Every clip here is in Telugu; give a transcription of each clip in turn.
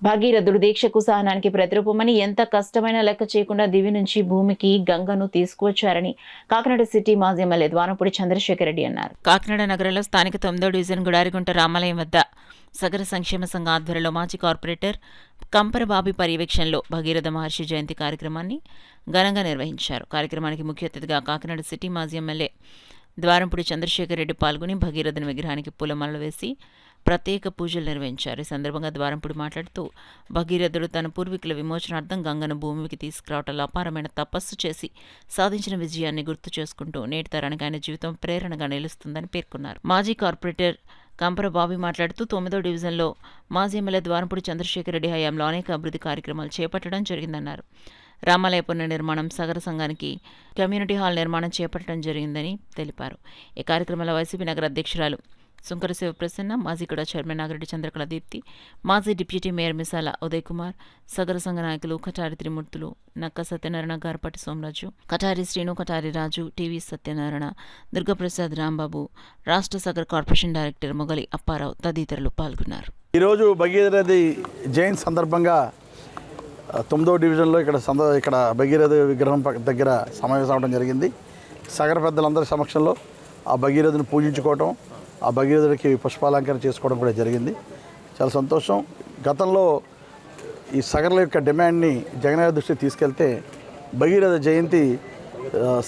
భగీరథుడు దీక్షకు సహనానికి ప్రతిరూపమని ఎంత కష్టమైనా లెక్క చేయకుండా దివి నుంచి భూమికి గంగను తీసుకువచ్చారని కాకినాడ సిటీ మాజీ ఎమ్మెల్యే ద్వారంపూడి చంద్రశేఖర్ రెడ్డి అన్నారు. కాకినాడ నగరంలో స్థానిక 9వ డివిజన్ గుడారిగుంట రామాలయం వద్ద సగర సంక్షేమ సంఘ ఆధ్వర్యంలో మాజీ కార్పొరేటర్ కంపరబాబి పర్యవేక్షణలో భగీరథ మహర్షి జయంతి కార్యక్రమాన్ని ఘనంగా నిర్వహించారు. కార్యక్రమానికి ముఖ్య అతిథిగా కాకినాడ సిటీ మాజీ ఎమ్మెల్యే ద్వారంపూడి చంద్రశేఖర్ రెడ్డి పాల్గొని భగీరథుని విగ్రహానికి పూలమాలలు వేసి ప్రత్యేక పూజలు నిర్వహించారు. ఈ సందర్భంగా ద్వారంపూడి మాట్లాడుతూ భగీరథుడు తన పూర్వీకుల విమోచనార్థం గంగను భూమికి తీసుకురావటంలో అపారమైన తపస్సు చేసి సాధించిన విజయాన్ని గుర్తు చేసుకుంటూ నేటి తరానికి ఆయన జీవితం ప్రేరణగా నిలుస్తుందని పేర్కొన్నారు. మాజీ కార్పొరేటర్ కంపరబాబి మాట్లాడుతూ 9వ డివిజన్లో మాజీ ఎమ్మెల్యే ద్వారంపూడి చంద్రశేఖర్ రెడ్డి హయాంలో అనేక అభివృద్ధి కార్యక్రమాలు చేపట్టడం జరిగిందన్నారు. రామాలయ పునర్నిర్మాణం, సగర సంఘానికి కమ్యూనిటీ హాల్ నిర్మాణం చేపట్టడం జరిగిందని తెలిపారు. ఈ కార్యక్రమంలో వైసీపీ నగర అధ్యక్షురాలు సుంకర శివప్రసన్న, మాజీ కూడా చైర్మన్ నాగిరెడ్డి చంద్రకళ దీప్తి, మాజీ డిప్యూటీ మేయర్ మిసాల ఉదయ్ కుమార్, సగర సంఘ నాయకులు కటారి త్రిమూర్తులు, నక్క సత్యనారాయణ, గారపాటి సోమరాజు, కటారి శ్రీను, కటారి రాజు, టీవీ సత్యనారాయణ, దుర్గాప్రసాద్, రాంబాబు, రాష్ట్ర సగర కార్పొరేషన్ డైరెక్టర్ మొగలి అప్పారావు తదితరులు పాల్గొన్నారు. ఈరోజు భగీరథి జయంతి సందర్భంగా 9వ డివిజన్లో ఇక్కడ భగీరథ విగ్రహం దగ్గర సమావేశం అవడం జరిగింది. సగర పెద్దలందరి సమక్షంలో ఆ భగీరథుని పూజించుకోవటం, ఆ భగీరథుడికి పుష్పాలంకరణ చేసుకోవడం కూడా జరిగింది. చాలా సంతోషం. గతంలో ఈ సగర్ల యొక్క డిమాండ్ని జగన్ దృష్టికి తీసుకెళ్తే భగీరథ జయంతి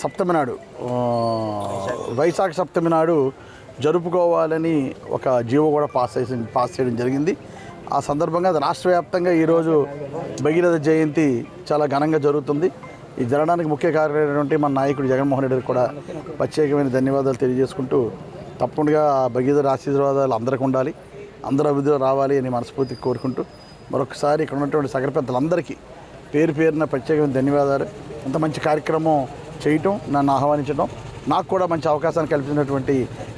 సప్తమి నాడు, వైశాఖ సప్తమి నాడు జరుపుకోవాలని ఒక జీవో కూడా పాస్ చేయడం జరిగింది. ఆ సందర్భంగా రాష్ట్ర వ్యాప్తంగా ఈరోజు భగీరథ జయంతి చాలా ఘనంగా జరుగుతుంది. ఈ జరగడానికి ముఖ్య కారణమైనటువంటి మన నాయకుడు జగన్మోహన్ రెడ్డి కూడా ప్రత్యేకమైన ధన్యవాదాలు తెలియజేసుకుంటూ, తప్పకుండా భగీరథ ఆశీర్వాదాలు అందరికీ ఉండాలి, అందరూ అభివృద్ధిలో రావాలి అని మనస్ఫూర్తిగా కోరుకుంటూ మరొకసారి ఇక్కడ ఉన్నటువంటి సగర పెద్దలందరికీ పేరు పేరున ప్రత్యేకమైన ధన్యవాదాలు. అంత మంచి కార్యక్రమం చేయటం, నన్ను ఆహ్వానించడం, నాకు కూడా మంచి అవకాశాన్ని కల్పించినటువంటి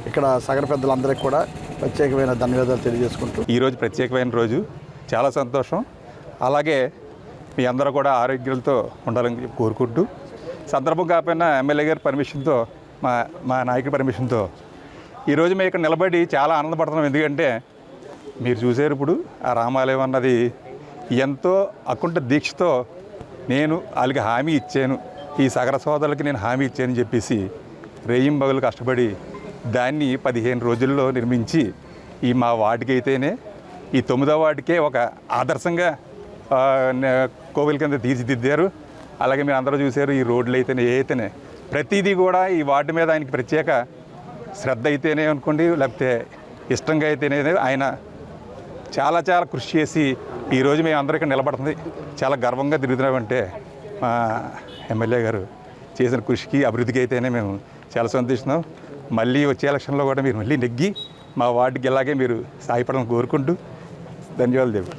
ఇక్కడ సగర పెద్దలందరికీ కూడా ప్రత్యేకమైన ధన్యవాదాలు తెలియజేసుకుంటూ ఈరోజు ప్రత్యేకమైన రోజు, చాలా సంతోషం. అలాగే మీ అందరూ కూడా ఆరోగ్యాలతో ఉండాలని కోరుకుంటూ, సందర్భం కాకపోయినా ఎమ్మెల్యే గారి పర్మిషన్తో, మా నాయకుడి పర్మిషన్తో ఈరోజు మేము ఇక్కడ నిలబడి చాలా ఆనందపడుతున్నాం. ఎందుకంటే మీరు చూసారు, ఇప్పుడు ఆ రామాలయం అన్నది ఎంతో అకుంఠ దీక్షతో నేను వాళ్ళకి హామీ ఇచ్చాను, ఈ సగర సోదరులకి నేను హామీ ఇచ్చానని చెప్పేసి రేయింబగలు కష్టపడి దాన్ని 15 రోజుల్లో నిర్మించి ఈ మా వార్డుకి అయితేనే, ఈ 9వ వార్డుకే ఒక ఆదర్శంగా కోవిల కింద తీర్చిదిద్దారు. అలాగే మీరు అందరూ చూశారు, ఈ రోడ్లు అయితేనే ప్రతిదీ కూడా ఈ వార్డు మీద ఆయనకి ప్రత్యేక శ్రద్ధ అయితేనే అనుకోండి, లేకపోతే ఇష్టంగా అయితేనే ఆయన చాలా చాలా కృషి చేసి ఈరోజు మేము అందరూ ఇక్కడ నిలబడుతుంది చాలా గర్వంగా తిరుగుతున్నామంటే మా ఎమ్మెల్యే గారు చేసిన కృషికి, అభివృద్ధికి అయితేనే మేము చాలా సంతోషిస్తున్నాం. మళ్ళీ వచ్చే ఎలక్షన్లో కూడా మీరు మళ్ళీ నెగ్గి మా వార్డుకి ఇలాగే మీరు సాయపడాలని కోరుకుంటూ ధన్యవాదాలు.